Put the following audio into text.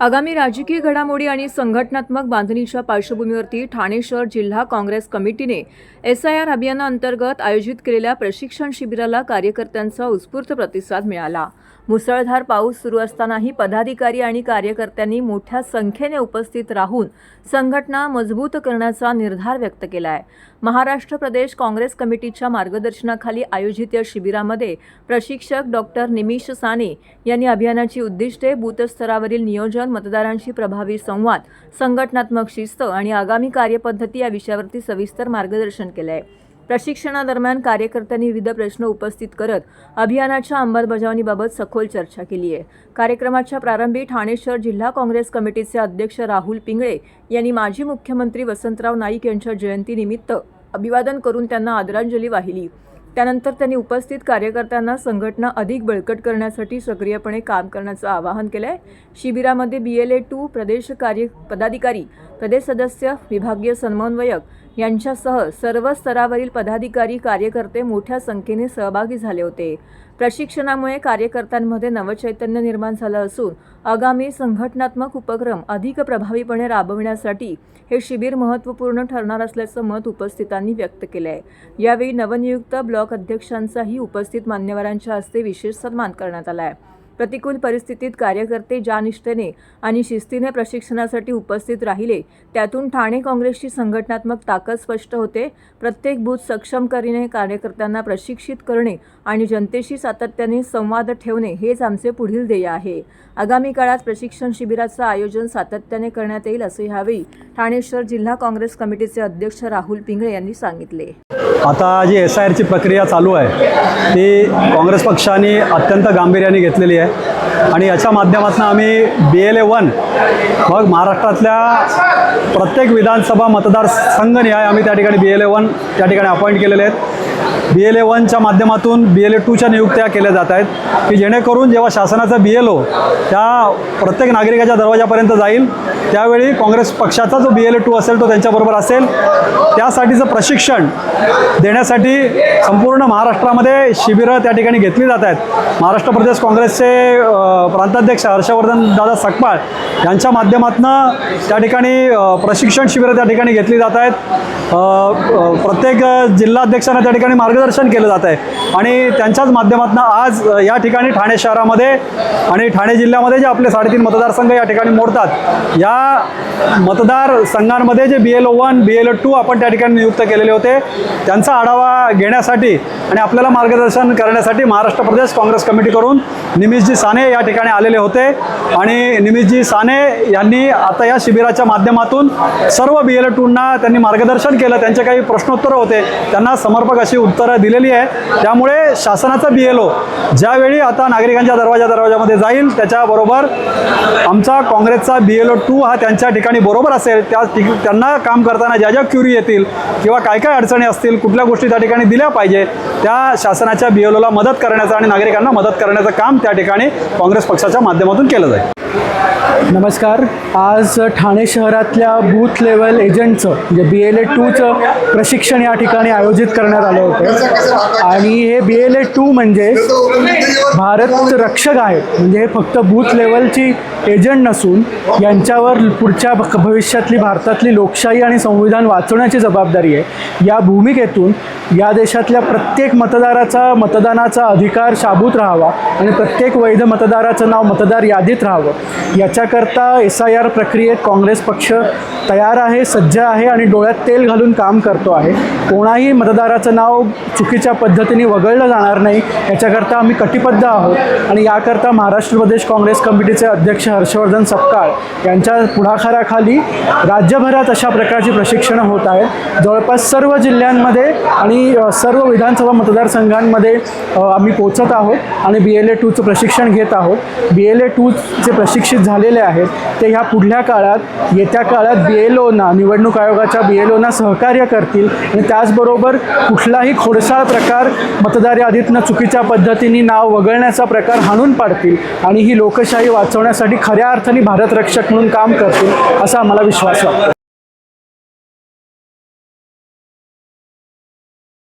आगामी राजकीय घडामोडी आणि संघटनात्मक बांधणीच्या पार्श्वभूमीवरती ठाणे शहर जिल्हा काँग्रेस कमिटीने SIR अभियानाअंतर्गत आयोजित केलेल्या प्रशिक्षण शिबिराला कार्यकर्त्यांचा उत्स्फूर्त प्रतिसाद मिळाला। मुसळधार पाऊस सुरू असतानाही पदाधिकारी आणि कार्यकर्त्यांनी मोठ्या संख्येने उपस्थित राहून संघटना मजबूत करण्याचा निर्धार व्यक्त केला आहे। महाराष्ट्र प्रदेश काँग्रेस कमिटीच्या मार्गदर्शनाखाली आयोजित या शिबिरामध्ये प्रशिक्षक डॉक्टर निमिष साने यांनी अभियानाची उद्दिष्टे, बूथ स्तरावरील नियोजन, मतदारांशी प्रभावी संवाद, संघटनात्मक शिस्त आणि आगामी कार्यपद्धती या विषयावरती सविस्तर मार्गदर्शन केले आहे। प्रशिक्षणादरम्यान कार्यकर्त्यांनी विविध प्रश्न उपस्थित करत अभियानाच्या अंमलबजावणीबाबत सखोल चर्चा केली आहे। कार्यक्रमाच्या प्रारंभी ठाणे शहर जिल्हा काँग्रेस कमिटीचे अध्यक्ष राहुल पिंगळे यांनी माजी मुख्यमंत्री वसंतराव नाईक यांच्या जयंतीनिमित्त अभिवादन करून त्यांना आदरांजली वाहिली। त्यानंतर त्यांनी उपस्थित कार्यकर्त्यांना संघटना अधिक बळकट करण्यासाठी सक्रियपणे काम करण्याचं आवाहन केलंय। शिबिरामध्ये BLA 2 प्रदेश पदाधिकारी, प्रदेश सदस्य, विभागीय समन्वयक यांच्यासह सर्व स्तरावरील पदाधिकारी, कार्यकर्ते मोठ्या संख्येने सहभागी झाले होते। प्रशिक्षणामुळे कार्यकर्त्यांमध्ये नवचैतन्य निर्माण झालं असून आगामी संघटनात्मक उपक्रम अधिक प्रभावीपणे राबविण्यासाठी हे शिबिर महत्त्वपूर्ण ठरणार असल्याचं मत उपस्थितांनी व्यक्त केलं आहे। यावेळी नवनियुक्त ब्लॉक अध्यक्षांचाही उपस्थित मान्यवरांच्या हस्ते विशेष सन्मान करण्यात आला आहे। प्रतिकूल परिस्थितीत कार्यकर्ते ज्या निष्ठेने आणि शिस्तीने प्रशिक्षणासाठी उपस्थित राहिले त्यातून ठाणे काँग्रेसची संघटनात्मक ताकद स्पष्ट होते। प्रत्येक बूथ सक्षम करणे, कार्यकर्त्यांना प्रशिक्षित करणे आणि जनतेशी सातत्याने संवाद ठेवणे हेच आमचे पुढील ध्येय आहे। आगामी काळात प्रशिक्षण शिबिराचं आयोजन सातत्याने करण्यात येईल असे यावेळी ठाणे शहर जिल्हा काँग्रेस कमिटीचे अध्यक्ष राहुल पिंगळे यांनी सांगितले। आता जी SIR ची प्रक्रिया चालू आहे ती काँग्रेस पक्षाने अत्यंत गांभीर्याने घेतलेली आहे आणि याच्या माध्यमातून आम्ही BLA 1 मग महाराष्ट्रातल्या प्रत्येक विधानसभा मतदारसंघनिहाय आम्ही त्या ठिकाणी BLA 1 त्या ठिकाणी अपॉइंट केलेले आहेत। BLA 1च्या माध्यमातून BLA 2च्या नियुक्त्या केल्या जात आहेत की जेणेकरून जेव्हा शासनाचा BLO त्या प्रत्येक नागरिकाच्या दरवाजापर्यंत जाईल त्यावेळी काँग्रेस पक्षाचा जो BLA 2 असेल तो त्यांच्याबरोबर असेल। त्यासाठीचं प्रशिक्षण देण्यासाठी संपूर्ण महाराष्ट्रामध्ये शिबिरं त्या ठिकाणी घेतली जात आहेत। महाराष्ट्र प्रदेश काँग्रेसचे प्रांताध्यक्ष हर्षवर्धन दादा सकपाळ यांच्या माध्यमातून त्या ठिकाणी प्रशिक्षण शिबिरं त्या ठिकाणी घेतली जात आहेत। प्रत्येक जिल्हाध्यक्षांना त्या ठिकाणी मार्गदर्शन केलं जात आहे आणि त्यांच्याच माध्यमातून आज या ठिकाणी ठाणे शहरामध्ये आणि ठाणे जिल्ह्यामध्ये जे आपले 3.5 मतदारसंघ या ठिकाणी मोडतात या मतदारसंघांमध्ये जे BLA 1, BLA 2 आपण त्या ठिकाणी नियुक्त केलेले होते त्यांचा आढावा घेण्यासाठी आणि आपल्याला मार्गदर्शन करण्यासाठी महाराष्ट्र प्रदेश काँग्रेस कमिटीकडून निमिषजी साने या ठिकाणी आलेले होते आणि निमिषजी साने यांनी आता या शिबिराच्या माध्यमातून सर्व BLA 2ना त्यांनी मार्गदर्शन केलं। त्यांचे काही प्रश्नोत्तरं होते त्यांना समर्पक अशी उत्तरं दिलेली आहे। त्यामुळे शासनाचा BLO ज्यावेळी आता नागरिकांच्या दरवाजामध्ये जाईल त्याच्याबरोबर आमचा काँग्रेसचा BLA 2 हा त्यांच्या ठिकाणी बरोबर असेल। त्यांना काम करताना ज्या ज्या क्युरी येतील किंवा काय काय अडचणी असतील, कुठल्या गोष्टी त्या ठिकाणी दिल्या पाहिजे त्या शासनाच्या BLOला मदत करण्याचं आणि नागरिकांना मदत करण्याचं काम त्या ठिकाणी काँग्रेस पक्षाच्या माध्यमातून केलं जाईल। नमस्कार। आज ठाणे शहरातल्या बूथ लेवल एजंटचं म्हणजे BLA 2चं प्रशिक्षण या ठिकाणी आयोजित करण्यात आलं होतं आणि हे BLA 2 म्हणजे भारत रक्षक आहे। म्हणजे हे फक्त बूथ लेवलची एजंट नसून यांच्यावर पुढच्या भविष्यातली भारतातली लोकशाही आणि संविधान वाचवण्याची जबाबदारी आहे। या भूमिकेतून या देशातल्या प्रत्येक मतदाराचा मतदानाचा अधिकार शाबूत राहावा आणि प्रत्येक वैध मतदाराचं नाव मतदार यादीत राहावं याच्याकरता SIR प्रक्रियेत काँग्रेस पक्ष तयार आहे, सज्ज आहे आणि डोळ्यात तेल घालून काम करतो आहे। कोणाही मतदाराचं नाव चुकीच्या पद्धतीने वगळलं जाणार नाही याच्याकरता आम्ही कटिबद्ध आहोत आणि याकरता महाराष्ट्र प्रदेश काँग्रेस कमिटीचे अध्यक्ष हर्षवर्धन सकपाळ यांच्या पुढाकाराखाली राज्यभरात अशा प्रकारची प्रशिक्षणं होत आहेत। जवळपास सर्व जिल्ह्यांमध्ये आणि सर्व विधानसभा मतदारसंघांमध्ये आम्ही पोहोचत आहोत आणि BLA 2चं प्रशिक्षण घेत आहोत। BLA 2चे प्रशिक्षित झालेले आहेत ते ह्या पुढल्या काळात येत्या काळात BLOना निवडणूक आयोगाच्या BLOना सहकार्य करतील आणि त्याचबरोबर कुठलाही खोडसाळ प्रकार मतदार यादीतनं चुकीच्या पद्धतीने नाव वगळण्याचा प्रकार हाणून पाडतील आणि ही लोकशाही वाचवण्यासाठी खऱ्या अर्थाने भारत रक्षक म्हणून काम करतील असा आम्हाला विश्वास वाटतो।